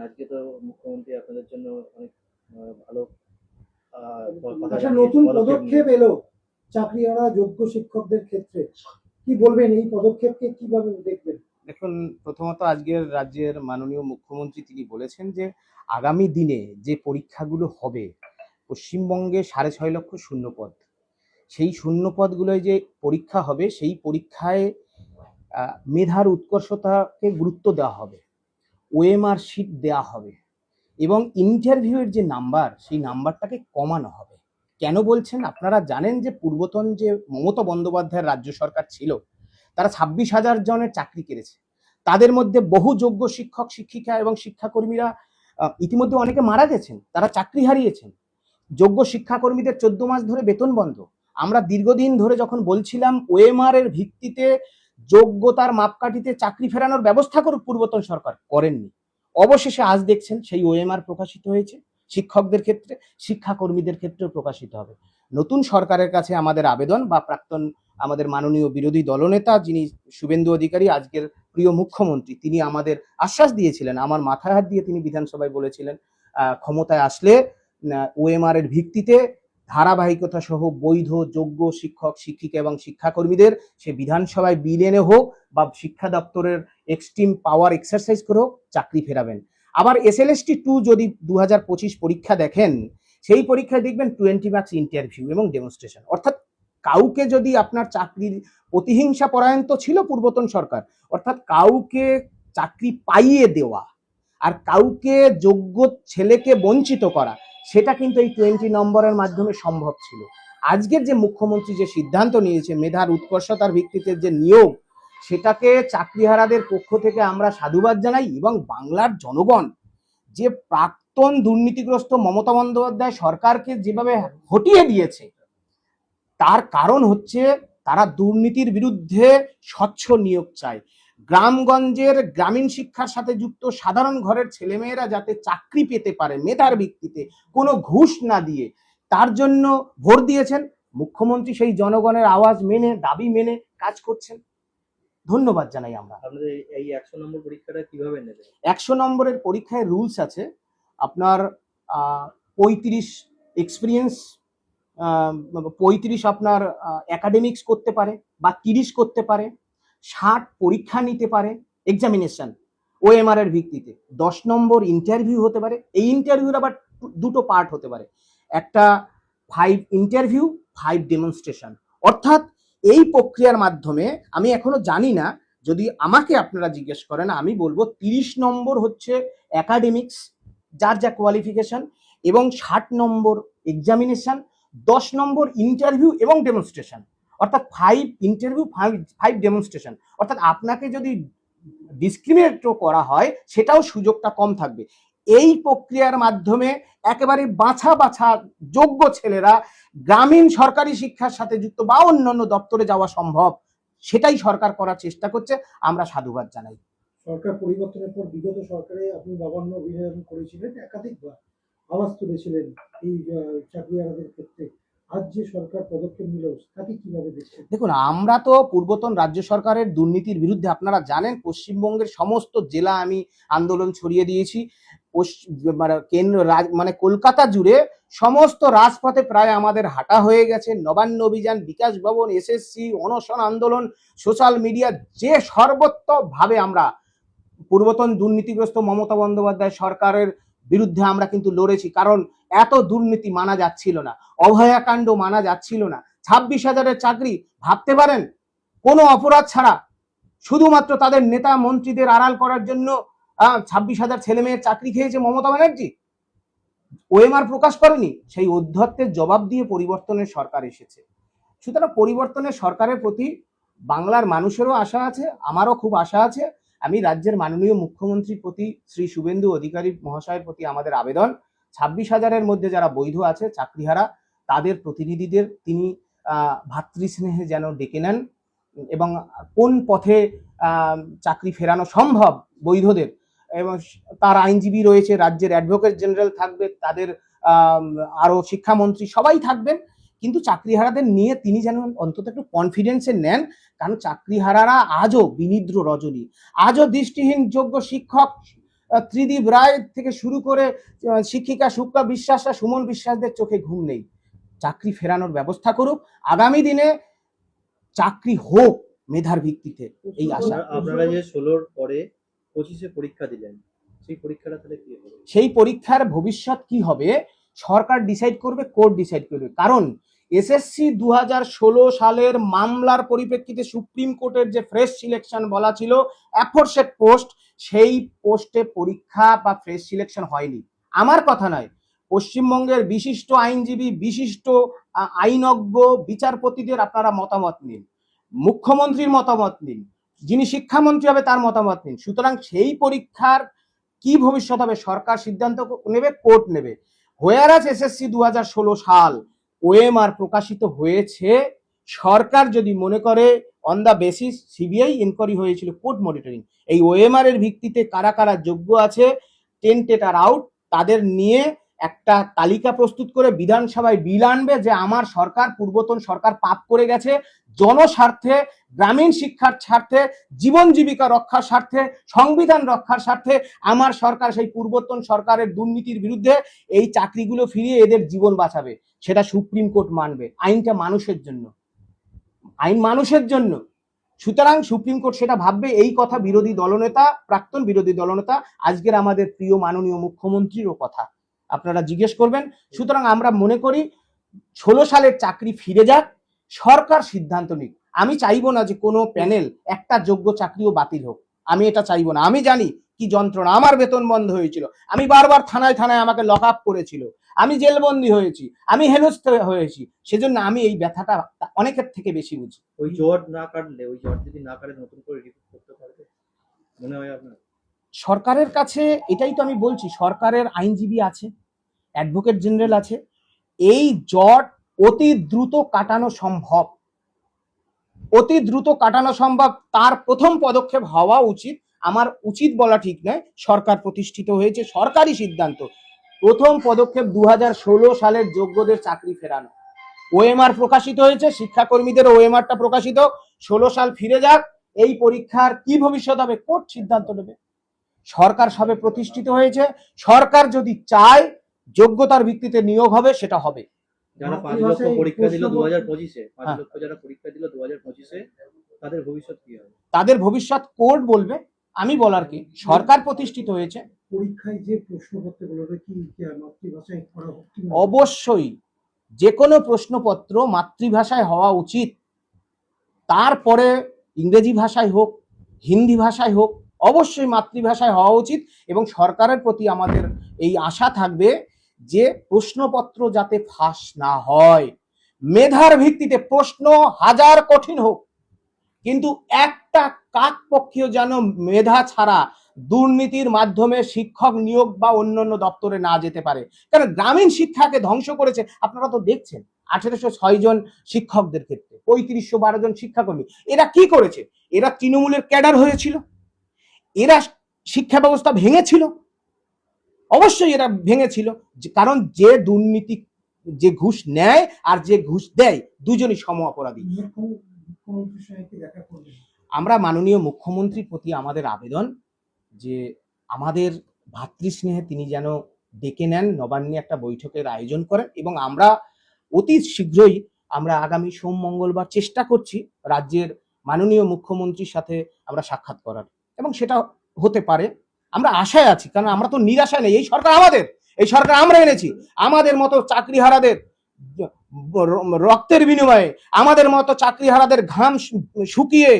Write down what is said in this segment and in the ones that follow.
আজকে তো মুখ্যমন্ত্রী আপনাদের জন্য অনেক ভালো কথা একটা জানিয়ে নতুন পদক্ষেপ পদক্ষেপ নিয়েছে। এলো চাকরিহারা যোগ্য শিক্ষকদের ক্ষেত্রে। কি বলবেন এই পদক্ষেপকে কিভাবে দেখবেন? দেখুন, প্রথমত আজকের রাজ্যের মাননীয় মুখ্যমন্ত্রী তিনি বলেছেন যে আগামী দিনে যে পরীক্ষাগুলো হবে পশ্চিমবঙ্গে 6.5 লক্ষ শূন্যপদ, সেই শূন্যপদগুলোয় যে পরীক্ষা হবে সেই পরীক্ষায় মেধার উৎকর্ষতাকে গুরুত্ব দেওয়া হবে, ওএমআর শিট দেওয়া হবে এবং ইন্টারভিউয়ের যে নাম্বার সেই নাম্বারটাকে কমানো হবে। কেন বলছেন? আপনারা জানেন যে পূর্বতন যে মমতা বন্দ্যোপাধ্যায়ের রাজ্য সরকার ছিল তারা 26,000 জনের চাকরি কেড়েছে। তাদের মধ্যে বহু যোগ্য শিক্ষক শিক্ষিকা এবং শিক্ষাকর্মীরা ইতিমধ্যে অনেকে মারা গেছেন, তারা চাকরি হারিয়েছেন। যোগ্য শিক্ষাকর্মীদের 14 মাস ধরে বেতন বন্ধ। আমরা দীর্ঘদিন ধরে যখন বলছিলাম ওএমআর এর ভিত্তিতে যোগ্যতার মাপকাঠিতে চাকরি ফেরানোর ব্যবস্থা করুক পূর্বতন সরকার, করেননি। অবশেষে আজ দেখছেন সেই ওএমআর প্রকাশিত হয়েছে। শিক্ষকদের ক্ষেত্রে, শিক্ষাকর্মীদের ক্ষেত্রেও প্রকাশিত হবে। নতুন সরকারের কাছে আমাদের আবেদন, বা প্রাক্তন আমাদের মাননীয় বিরোধী দলনেতা যিনি শুভেন্দু অধিকারী, আজকের প্রিয় মুখ্যমন্ত্রী, তিনি আমাদের আশ্বাস দিয়েছিলেন, আমার মাথায় হাত দিয়ে তিনি বিধানসভায় বলেছিলেন ক্ষমতায় আসলে ওএমআর এর ভিত্তিতে ধারাবাহিকতা সহ বৈধ যোগ্য শিক্ষক শিক্ষিকা এবং শিক্ষাকর্মীদের সে বিধানসভায় বিল এনে হোক বা শিক্ষা দপ্তরের এক্সট্রিম পাওয়ার এক্সারসাইজ করে হোক চাকরি ফেরাবেন। আবার SLST 2 যদি 2025 পরীক্ষা দেখেন, সেই পরীক্ষায় দেখবেন 20 মার্কস ইন্টারভিউ এবং ডেমনস্ট্রেশন। অর্থাৎ কাউকে যদি আপনার চাকরির প্রতিহিংসা পরায়ণ তো ছিল পূর্বতন সরকার, অর্থাৎ কাউকে চাকরি পাইয়ে দেওয়া আর কাউকে যোগ্য ছেলেকে বঞ্চিত করা, সেটা কিন্তু এই 20 নম্বরের মাধ্যমে সম্ভব ছিল। আজকের যে মুখ্যমন্ত্রী যে সিদ্ধান্ত নিয়েছে মেধার উৎকর্ষতার ভিত্তিতে যে নিয়োগ, সেটাকে চাকরিহারাদের পক্ষ থেকে আমরা সাধুবাদ জানাই। এবং বাংলার জনগণ যে প্রাক্তন দুর্নীতিগ্রস্ত মমতা বন্দ্যোপাধ্যায় সরকারকে যেভাবে হটিয়ে দিয়েছে, তার কারণ হচ্ছে তারা দুর্নীতির বিরুদ্ধে স্বচ্ছ নিয়োগ চায়। গ্রামগঞ্জের গ্রামীণ শিক্ষার সাথে যুক্ত সাধারণ ঘরের ছেলেমেয়েরা যাতে চাকরি পেতে পারে মেধার ভিত্তিতে, কোনো ঘুষ না দিয়ে, তার জন্য ভোট দিয়েছেন। মুখ্যমন্ত্রী সেই জনগণের আওয়াজ মেনে, দাবি মেনে কাজ করছেন। ধন্যবাদ জানাই আমরা। আপনাদের এই 100 নম্বর পরীক্ষাটা কিভাবে নেবেন? 100 নম্বরের পরীক্ষায় রুলস আছে। আপনার 35 এক্সপিরিয়েন্স, 35 আপনার একাডেমিক্স করতে পারে বা 30 করতে পারে, 60 পরীক্ষা নিতে পারে এক্সামিনেশন ওএমআর এর ভিত্তিতে, 10 নম্বর ইন্টারভিউ হতে পারে। এই ইন্টারভিউর আবার দুটো পার্ট হতে পারে, একটা 5 ইন্টারভিউ 5 ডেমনস্ট্রেশন। অর্থাৎ এই প্রক্রিয়ার মাধ্যমে আমি এখনো জানি না, যদি আমাকে আপনারা জিজ্ঞেস করেন আমি বলবো 30 নম্বর হচ্ছে একাডেমিক্স যার যা কোয়ালিফিকেশন, এবং 60 নম্বর এক্সামিনেশন, 10 নম্বর ইন্টারভিউ এবং ডেমনস্ট্রেশন। অর্থাৎ 5 ইন্টারভিউ 5 ডেমনস্ট্রেশন। অর্থাৎ আপনাকে যদি ডিসক্রিমিনেটও করা হয় সেটাও সুযোগটা কম থাকবে। এই প্রক্রিয়ার মাধ্যমে একেবারে বাছা বাছা যোগ্য ছেলেরা গ্রামীণ সরকারি শিক্ষার সাথে যুক্ত বা অন্যান্য দপ্তরে যাওয়া সম্ভব, সেটাই সরকার করার চেষ্টা করছে। আমরা সাধুবাদ জানাই। সরকার পরিবর্তনের পর বিগত সরকারে আপনি নবান্ন অভিযান করেছিলেন, একাধিকবার আওয়াজ তুলেছিলেন এই চাকরিহারাদের ক্ষেত্রে। আজ যে সরকার পদক্ষেপ নিল তাকে কিভাবে দেখছেন? দেখুন, আমরা তো পূর্বতন রাজ্য সরকারের দুর্নীতির বিরুদ্ধে, আপনারা জানেন পশ্চিমবঙ্গের সমস্ত জেলা আমি আন্দোলন ছড়িয়ে দিয়েছি। কেন্দ্র মানে কলকাতা জুড়ে সমস্ত রাজপথে প্রায় আমাদের হাঁটা হয়ে গেছে। নবান্ন অভিযান, বিকাশ ভবন, SSC, অনশন আন্দোলন, সোশ্যাল মিডিয়া, যে সর্বত্রভাবে আমরা পূর্বতন দুর্নীতিগ্রস্ত মমতা বন্দ্যোপাধ্যায় সরকারের বিরুদ্ধে আমরা কিন্তু লড়েছি। কারণ এত দুর্নীতি মানা যাচ্ছিল না, অভয়াকাণ্ড মানা যাচ্ছিল না। 26,000-এর চাকরি ভাবতে পারেন, কোনো অপরাধ ছাড়া, শুধুমাত্র তাদের নেতা মন্ত্রীদের আড়াল করার জন্য 26,000 ছেলে মেয়ের চাকরি খেয়েছে মমতা ব্যানার্জি। ওএমআর প্রকাশ করেনি, সেই অধ্যত্বের জবাব দিয়ে পরিবর্তনের সরকার এসেছে। সুতরাং পরিবর্তনের সরকারের প্রতি বাংলার মানুষেরও আশা আছে, আমারও খুব আশা আছে। আমি রাজ্যের মাননীয় মুখ্যমন্ত্রীর প্রতি, শ্রী শুভেন্দু অধিকারী মহাশয়ের প্রতি আমাদের আবেদন, 26,000-এর মধ্যে যারা বৈধ আছে চাকরিহারা, তাদের প্রতিনিধিদের তিনি ভাতৃস্নেহে যেন ডেকে নেন এবং কোন পথে চাকরি ফেরানো সম্ভব বৈধদের, এবং তার আইনজীবী রয়েছে, রাজ্যের অ্যাডভোকেট জেনারেল থাকবে, তাদের আরো শিক্ষামন্ত্রী সবাই থাকবেন। কিন্তু চাকরিহারাদের নিয়ে তিনি যেন অন্তত একটু কনফিডেন্সে নেন। কারণ চাকরিহারারা আজও বিনিদ্র রজনী, আজও দৃষ্টিহীন যোগ্য শিক্ষক ত্রিদীপ রায় থেকে শুরু করে শিক্ষিকা সুপ্রা বিশ্বাসরা, সুমন বিশ্বাসদের চোখে ঘুম নেই। চাকরি ফেরানোর ব্যবস্থা করুক, আগামী দিনে চাকরি হোক মেধার ভিত্তিতে, এই আশা। আপনারা যে 16-র পরে 25-এ পরীক্ষা দিলেন, সেই পরীক্ষাটা তাহলে কি হবে? সেই পরীক্ষার ভবিষ্যৎ কি হবে সরকার ডিসাইড করবে, কোর্ট ডিসাইড করবে। কারণ এসএসসি 2016 সালের মামলার পরিপ্রেক্ষিতে সুপ্রিম কোর্টের যে ফ্রেশ সিলেকশন বলা ছিল অ্যাফোরসেট পোস্ট, সেই পোস্টে পরীক্ষা বা ফ্রেশ সিলেকশন হয়নি। আমার কথা নয়, পশ্চিমবঙ্গের বিশিষ্ট আইনজীবী, বিশিষ্ট আইনজ্ঞ, বিচারপতিদের আপনারা মতামত নিন, মুখ্যমন্ত্রীর মতামত নিন, যিনি শিক্ষামন্ত্রী হবে তার মতামত নিন। সুতরাং সেই পরীক্ষার কি ভবিষ্যৎ হবে সরকার সিদ্ধান্ত নেবে, কোর্ট নেবে। হোয়ারাজ এসএসসি 2016 সাল ওএমআর প্রকাশিত হয়েছে, সরকার যদি মনে করে on the basis CBI inquiry হয়েছিল, কোর্ট মনিটরিং, এই ওএমআর এর ভিত্তিতে কারা কারা যোগ্য আছে, টেন্টেড আর আউট, তাদের নিয়ে একটা তালিকা প্রস্তুত করে বিধানসভায় বিল আনবে যে আমার সরকার, পূর্বতন সরকার পাপ করে গেছে, জনস্বার্থে, গ্রামীণ শিক্ষার স্বার্থে, জীবন জীবিকা রক্ষার স্বার্থে, সংবিধান রক্ষার স্বার্থে আমার সরকার সেই পূর্বতন সরকারের দুর্নীতির বিরুদ্ধে এই চাকরিগুলো ফিরিয়ে এদের জীবন বাঁচাবে। সেটা সুপ্রিম কোর্ট মানবে। আইনটা মানুষের জন্য, আইন মানুষের জন্য। সুতরাং সুপ্রিম কোর্ট সেটা ভাববে। এই কথা বিরোধী দলনেতা, প্রাক্তন বিরোধী দলনেতা, আজকের আমাদের প্রিয় মাননীয় মুখ্যমন্ত্রীরও কথা আপনারা জিজ্ঞেস করবেন। সুতরাং আমরা মনে করি 16 সালের চাকরি ফিরে যাক, সরকার সিদ্ধান্ত নিক। আমি চাইবো না যে কোনো প্যানেল একটা যোগ্য চাকরিও বাতিল হোক, আমি এটা চাইবো না। আমি জানি কি যন্ত্রণা, আমার বেতন বন্ধ হয়েছিল, আমি বারবার থানায় থানায় আমাকে লক আপ করেছিল, আমি জেলবন্দি হয়েছি, আমি হেনস্থ হয়েছি, সেজন্য আমি এই ব্যথাটা অনেকের থেকে বেশি বুঝি। ওই জট না কাটলে, ওই জট যদি না কাটে নতুন করে রিপোর্ট করতে পারবে মনে হয় আপনার? সরকারের কাছে এটাই তো আমি বলছি, সরকারের আইনজীবী আছে, অ্যাডভোকেট জেনারেল আছে, এই জট অতি দ্রুত কাটানো সম্ভব, অতি দ্রুত কাটানো সম্ভব। তার প্রথম পদক্ষেপ হওয়া উচিত, আমার উচিত বলা ঠিক নয়, সরকার প্রতিষ্ঠিত হয়েছে, সরকারি সিদ্ধান্ত, প্রথম পদক্ষেপ 2016 সালের যোগ্যদের চাকরি ফেরানো। ওএমআর প্রকাশিত হয়েছে, শিক্ষাকর্মীদের ওএমআরটা প্রকাশিত, 16 সাল ফিরে যাক। এই পরীক্ষার কি ভবিষ্যৎ হবে কোর্ট সিদ্ধান্ত নেবে। সরকার সবে প্রতিষ্ঠিত হয়েছে, সরকার যদি চায় যোগ্যতার ভিত্তিতে নিয়োগ হবে, সেটা হবে। যারা 5 লক্ষ পরীক্ষা দিল 2025-এ, 5 লক্ষ যারা পরীক্ষা দিল 2025-এ, তাদের ভবিষ্যৎ কি হবে? তাদের ভবিষ্যৎ কোর্ট বলবে, আমি বলার কি। সরকার প্রতিষ্ঠিত হয়েছে। পরীক্ষায় যে প্রশ্নপত্রগুলো কি মাতৃভাষায় করা হচ্ছে? অবশ্যই যে কোনো প্রশ্নপত্র মাতৃভাষায় হওয়া উচিত, তারপরে ইংরেজি ভাষায় হোক, হিন্দি ভাষায় হোক, অবশ্যই মাতৃভাষায় হওয়া উচিত। এবং সরকারের প্রতি আমাদের এই আশা থাকবে যে প্রশ্নপত্র যাতে ফাঁস না হয়, মেধার ভিত্তিতে প্রশ্ন হাজার কঠিন হোক, কিন্তু একটা কাকপক্ষীয় যেন মেধা ছাড়া দুর্নীতির মাধ্যমে শিক্ষক নিয়োগ বা অন্যান্য দপ্তরে না যেতে পারে। কারণ গ্রামীণ শিক্ষাকে ধ্বংস করেছে, আপনারা তো দেখছেন 1806 জন শিক্ষকদের ক্ষেত্রে 3512 জন শিক্ষাকর্মী। এরা কি করেছে? এরা তৃণমূলের ক্যাডার হয়েছিল, এরা শিক্ষা ব্যবস্থা ভেঙেছিল, অবশ্যই এরা ভেঙেছিল। কারণ যে দুর্নীতি, যে ঘুষ নেয় আর যে ঘুষ দেয়, দুজনই সম অপরাধী। আমরা মাননীয় মুখ্যমন্ত্রীর প্রতি আমাদের আবেদন যে আমাদের ভাতৃস্নেহে তিনি যেন ডেকে নেন, নবান্নে একটা বৈঠকের আয়োজন করেন, এবং আমরা অতি শীঘ্রই আমরা আগামী সোম মঙ্গলবার চেষ্টা করছি রাজ্যের মাননীয় মুখ্যমন্ত্রীর সাথে আমরা সাক্ষাৎ করার, এবং সেটা হতে পারে। আমরা আশায় আছি, কারণ আমরা তো নিরাশায় নেই। এই সরকার আমাদের, এই সরকার আমরা এনেছি। আমাদের মতো চাকরিহারাদের রক্তের বিনিময়ে, আমাদের মতো চাকরিহারাদের ঘাম শুকিয়ে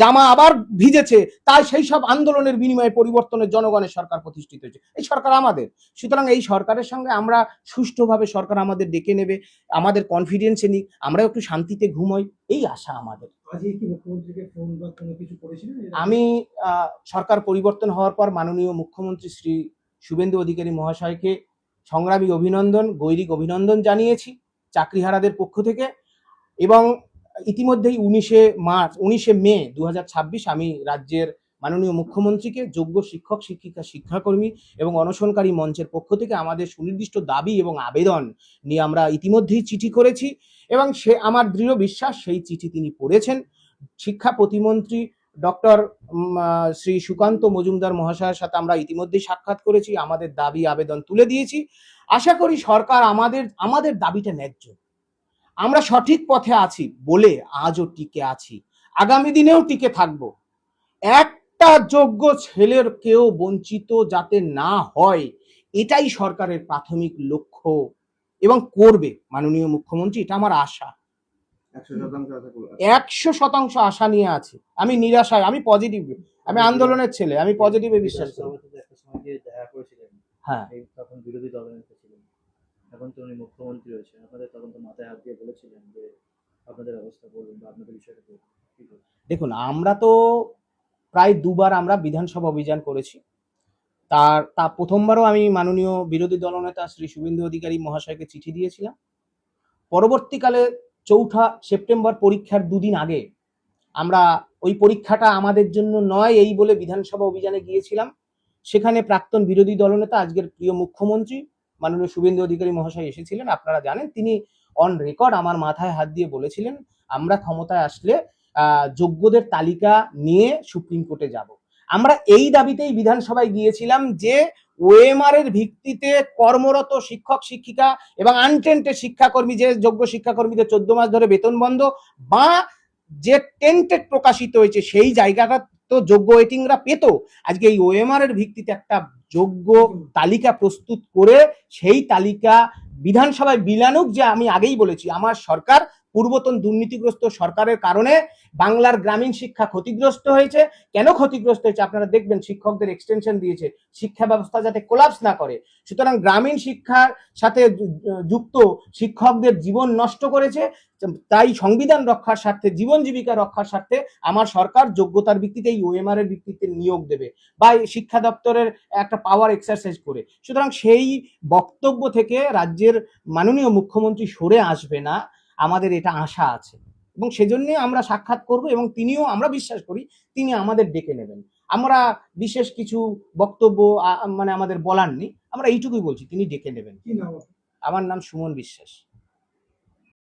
জামা আবার ভিজেছে, তাই সেই সব আন্দোলনের বিনিময়ে পরিবর্তনের জনগণের সরকার প্রতিষ্ঠিত হয়েছে। এই সরকার আমাদের। সুতরাং এই সরকারের সঙ্গে আমরা সুষ্ঠুভাবে, সরকার আমাদের ডেকে নেবে, আমাদের কনফিডেন্সে নিক, আমরা একটু শান্তিতে ঘুমোই, এই আশা আমাদের। আমি সরকার পরিবর্তন হওয়ার পর মাননীয় মুখ্যমন্ত্রী শ্রী শুভেন্দু অধিকারী মহাশয়কে সংগ্রামী অভিনন্দন, গৈরিক অভিনন্দন জানিয়েছি চাকরিহারাদের পক্ষ থেকে। এবং ইতিমধ্যেই 19শে মে 2026 আমি রাজ্যের মাননীয় মুখ্যমন্ত্রীকে যোগ্য শিক্ষক, শিক্ষিকা, শিক্ষাকর্মী এবং অনশনকারী মঞ্চের পক্ষ থেকে আমাদের সুনির্দিষ্ট দাবি এবং আবেদন নিয়ে আমরা ইতিমধ্যেই চিঠি করেছি, এবং সে আমার দৃঢ় বিশ্বাস সেই চিঠি তিনি পড়েছেন। শিক্ষা প্রতিমন্ত্রী ডক্টর শ্রী সুকান্ত মজুমদার মহাশয়ের সাথে আমরা ইতিমধ্যেই সাক্ষাৎ করেছি, আমাদের দাবি আবেদন তুলে দিয়েছি। আশা করি সরকার আমাদের দাবিটা ন্যায্য। আমরা সঠিক পথে আছি বলে আজও টিকে আছি, আগামী দিনেও টিকে থাকব। একটা যোগ্য ছেলের কেউ বঞ্চিত যাতে না হয়, এটাই সরকারের প্রাথমিক লক্ষ্য এবং করবে মাননীয় মুখ্যমন্ত্রী, এটা আমার আশা। 100% আশা নিয়ে আছি। আমি নিরাশায়, আমি পজিটিভ, আমি আন্দোলনের ছেলে, আমি পজিটিভে বিশ্বাস করি। একটা সময় গিয়ে দেখা করেছিলেন, হ্যাঁ, এই তখন বিরোধী দলনেতা ছিলেন, এখন তো উনি মুখ্যমন্ত্রী হয়েছেন, আপনাদের তখন তো মাথায় হাত দিয়ে বলেছিলেন যে আপনাদের ব্যবস্থা করবেন বা আপনাদের বিষয়টা করবেন। কি করবেন? দেখুন, আমরা তো প্রায় দুবার আমরা বিধানসভা অভিযান করেছি। তা প্রথমবারও আমি মাননীয় বিরোধী দলনেতা শ্রী শুভেন্দু অধিকারী মহাশয়কে চিঠি দিয়েছিলাম। পরবর্তীকালে 4 সেপ্টেম্বর পরীক্ষার দুদিন আগে আমরা ওই পরীক্ষাটা আমাদের জন্য নয় এই বলে বিধানসভা অভিযানে গিয়েছিলাম। সেখানে প্রাক্তন বিরোধী দলনেতা আজকের প্রিয় মুখ্যমন্ত্রী মাননীয় শুভেন্দু অধিকারী মহাশয় এসেছিলেন। আপনারা জানেন, তিনি অন রেকর্ড আমার মাথায় হাত দিয়ে বলেছিলেন আমরা ক্ষমতায় আসলে যোগ্যদের তালিকা নিয়ে সুপ্রিম কোর্টে যাব। আমরা এই দাবিতেই বিধানসভায় গিয়েছিলাম যে ওএমআর এর ভিত্তিতে কর্মরত শিক্ষক শিক্ষিকা এবং আনটেন্টেড শিক্ষাকর্মী, যে যোগ্য শিক্ষাকর্মীদের 14 মাস ধরে বেতন বন্ধ বা যে টেন্টেড প্রকাশিত হয়েছে সেই জায়গাটা তো যোগ্য ওয়েটিংরা পেত, আজকে এই ওএমআর এর ভিত্তিতে একটা যোগ্য তালিকা প্রস্তুত করে সেই তালিকা বিধানসভায় বিলানুক। যে আমি আগেই বলেছি, আমার সরকার পূর্বতন দুর্নীতিগ্রস্ত সরকারের কারণে বাংলার গ্রামীণ শিক্ষা ক্ষতিগ্রস্ত হয়েছে। কেন ক্ষতিগ্রস্ত হয়েছে আপনারা দেখবেন, শিক্ষকদের এক্সটেনশন দিয়েছে শিক্ষা ব্যবস্থা যাতে কোলাপস না করে। সুতরাং গ্রামীণ শিক্ষার সাথে যুক্ত শিক্ষকদের জীবন নষ্ট করেছে। তাই সংবিধান রক্ষার স্বার্থে, জীবন জীবিকা রক্ষার স্বার্থে আমার সরকার যোগ্যতার ভিত্তিতে এই ওএমআর এর ভিত্তিতে নিয়োগ দেবে বা শিক্ষা দপ্তরের একটা পাওয়ার এক্সারসাইজ করে। সুতরাং সেই বক্তব্য থেকে রাজ্যের মাননীয় মুখ্যমন্ত্রী সরে আসবে না, আমাদের এটা আশা আছে এবং সেজন্য আমরা সাক্ষাৎ করব এবং তিনিও, আমরা বিশ্বাস করি তিনি আমাদের ডেকে নেবেন। আমরা বিশেষ কিছু বক্তব্য মানে আমাদের বলার নেই, আমরা এইটুকুই বলছি তিনি ডেকে নেবেন। কি নাম? আমার নাম সুমন বিশ্বাস।